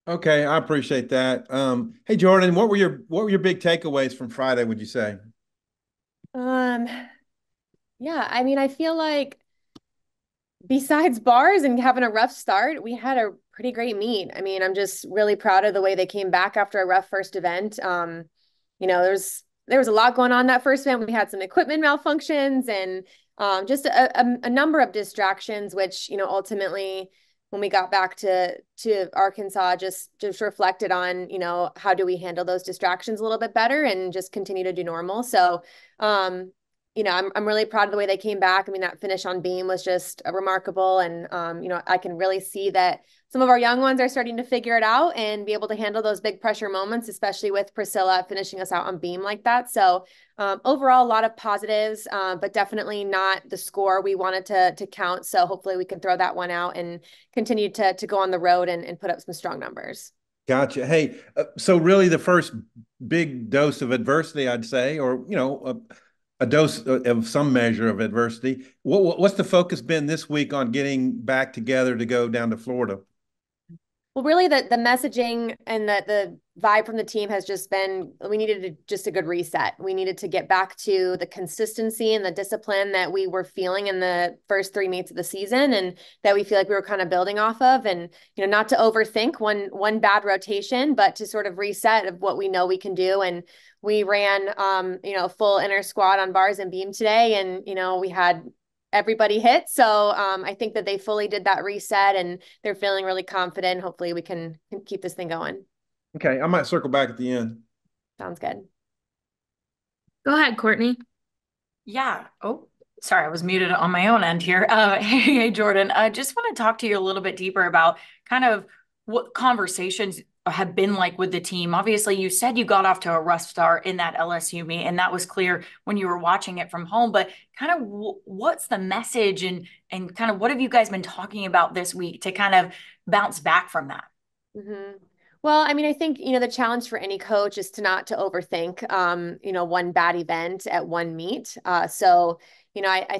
Okay, I appreciate that. Hey Jordyn, what were your big takeaways from Friday, would you say? Um, yeah, I mean, I feel like besides bars and having a rough start, we had a pretty great meet. I mean, I'm just really proud of the way they came back after a rough first event. There was a lot going on that first event. We had some equipment malfunctions and just a number of distractions, which, ultimately when we got back to Arkansas, just reflected on, how do we handle those distractions a little bit better and just continue to do normal. So um, I'm really proud of the way they came back. I mean, that finish on beam was just remarkable, and I can really see that some of our young ones are starting to figure it out and be able to handle those big pressure moments, especially with Priscilla finishing us out on beam like that. So overall, a lot of positives, but definitely not the score we wanted to count. So hopefully we can throw that one out and continue to go on the road and put up some strong numbers. Gotcha. Hey, so really the first big dose of adversity, I'd say, or a dose of some measure of adversity. What's the focus been this week on getting back together to go down to Florida? Well, really, the messaging and the vibe from the team has just been we needed just a good reset. We needed to get back to the consistency and the discipline that we were feeling in the first three meets of the season, and that we feel like we were kind of building off of. And not to overthink one bad rotation, but to sort of reset of what we know we can do. And we ran, full inner squat on bars and beam today, and we had everybody hit. So I think that they fully did that reset and they're feeling really confident. Hopefully we can keep this thing going. Okay, I might circle back at the end. Sounds good. Go ahead, Courtney. Yeah. Oh, sorry, I was muted on my own end here. Hey, Jordyn, I just want to talk to you a little bit deeper about kind of what conversations have been like with the team. Obviously, you said you got off to a rough start in that LSU meet, and that was clear when you were watching it from home. But kind of what's the message and kind of what have you guys been talking about this week to kind of bounce back from that? hmm Well, I mean, I think, the challenge for any coach is to not to overthink, one bad event at one meet. I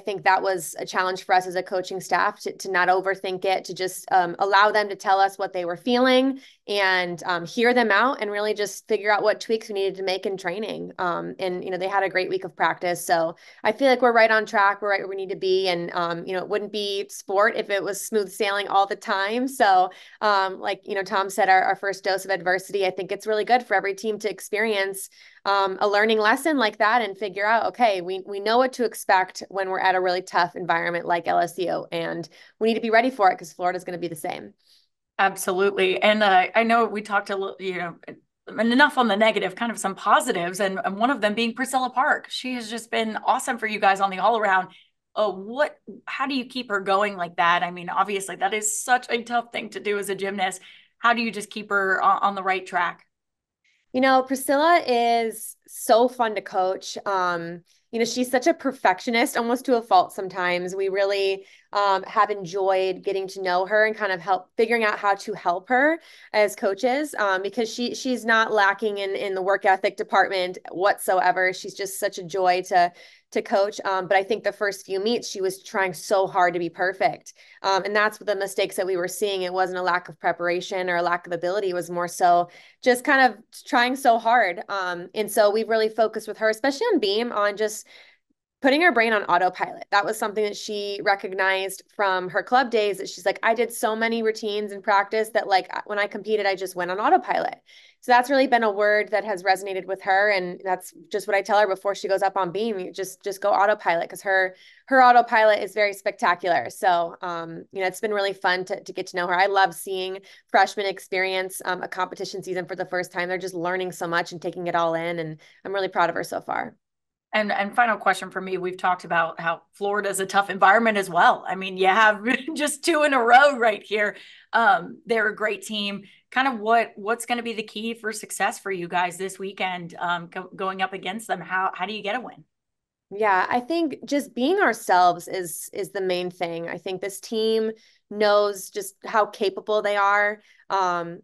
think that was a challenge for us as a coaching staff to not overthink it, to just allow them to tell us what they were feeling and hear them out and really just figure out what tweaks we needed to make in training. They had a great week of practice. So I feel like we're right on track. We're right where we need to be. And, it wouldn't be sport if it was smooth sailing all the time. So, like Tom said, our first dose of adversity. I think it's really good for every team to experience a learning lesson like that and figure out, okay, we know what to expect when we're at a really tough environment like LSU, and we need to be ready for it because Florida's going to be the same. Absolutely. And I know we talked a little, enough on the negative, kind of some positives, and one of them being Priscilla Park. She has just been awesome for you guys on the all around. How do you keep her going like that? I mean, obviously, that is such a tough thing to do as a gymnast. How do you just keep her on the right track? Priscilla is so fun to coach. She's such a perfectionist, almost to a fault sometimes. We really have enjoyed getting to know her and kind of help figuring out how to help her as coaches, because she's not lacking in the work ethic department whatsoever. She's just such a joy to coach. But I think the first few meets, she was trying so hard to be perfect. And that's the mistakes that we were seeing. It wasn't a lack of preparation or a lack of ability. It was more so just kind of trying so hard. And so we've really focused with her, especially on beam, on just putting her brain on autopilot. That was something that she recognized from her club days, that she's like, I did so many routines in practice that like when I competed, I just went on autopilot. So that's really been a word that has resonated with her. And that's just what I tell her before she goes up on beam. You just go autopilot, because her autopilot is very spectacular. So it's been really fun to get to know her. I love seeing freshmen experience a competition season for the first time. They're just learning so much and taking it all in. And I'm really proud of her so far. And final question for me, we've talked about how Florida is a tough environment as well. I mean, you have just two in a row right here. They're a great team. Kind of what's going to be the key for success for you guys this weekend, going up against them? How do you get a win? Yeah, I think just being ourselves is the main thing. I think this team knows just how capable they are. And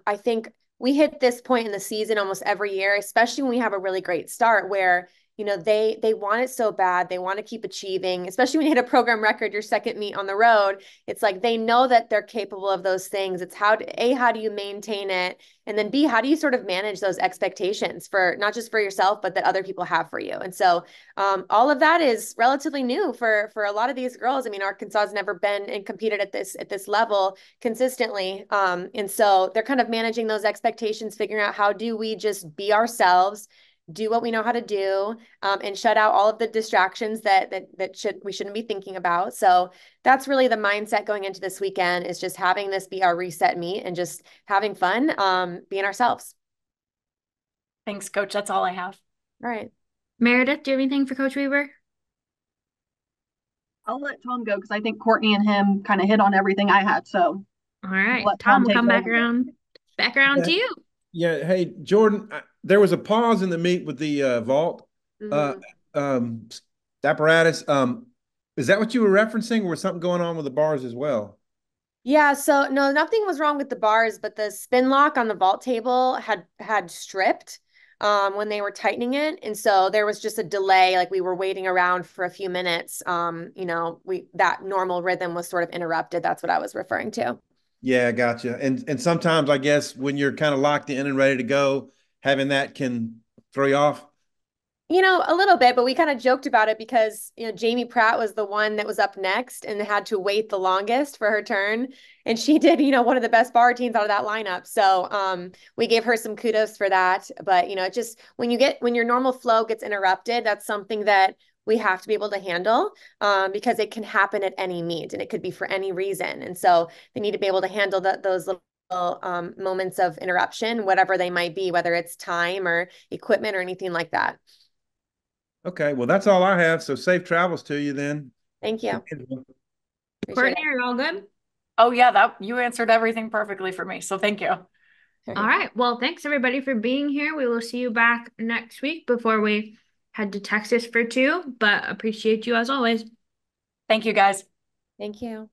I think we hit this point in the season almost every year, especially when we have a really great start where, they want it so bad. They want to keep achieving, especially when you hit a program record, your second meet on the road. It's like they know that they're capable of those things. It's how do you maintain it? And then B, how do you sort of manage those expectations for not just for yourself, but that other people have for you? And so all of that is relatively new for a lot of these girls. I mean, Arkansas has never been and competed at this level consistently. And so they're kind of managing those expectations, figuring out how do we just be ourselves, do what we know how to do, and shut out all of the distractions that we shouldn't be thinking about. So that's really the mindset going into this weekend, is just having this be our reset meet and just having fun, being ourselves. Thanks, Coach. That's all I have. All right. Meredith, do you have anything for Coach Wieber? I'll let Tom go because I think Courtney and him kind of hit on everything I had. So All right, let Tom, Tom we'll take come it back over. around to you. Yeah. Hey, Jordyn, there was a pause in the meet with the vault apparatus. Is that what you were referencing? Or was something going on with the bars as well? Yeah, so no, nothing was wrong with the bars, but the spin lock on the vault table had stripped when they were tightening it. And so there was just a delay, like we were waiting around for a few minutes. That normal rhythm was sort of interrupted. That's what I was referring to. Yeah, gotcha. And sometimes I guess when you're kind of locked in and ready to go, having that can throw you off. A little bit, but we kind of joked about it because, Jamie Pratt was the one that was up next and had to wait the longest for her turn. And she did, one of the best bar routines out of that lineup. So we gave her some kudos for that. But, it just when your normal flow gets interrupted, that's something that we have to be able to handle because it can happen at any meet and it could be for any reason. And so they need to be able to handle those little moments of interruption, whatever they might be, whether it's time or equipment or anything like that. Okay, well, that's all I have. So safe travels to you then. Thank you. Appreciate Courtney, it. are you all good? Oh yeah, that you answered everything perfectly for me. So thank you. All All right. Well, thanks everybody for being here. We will see you back next week before we head to Texas for 2, but appreciate you as always. Thank you guys. Thank you.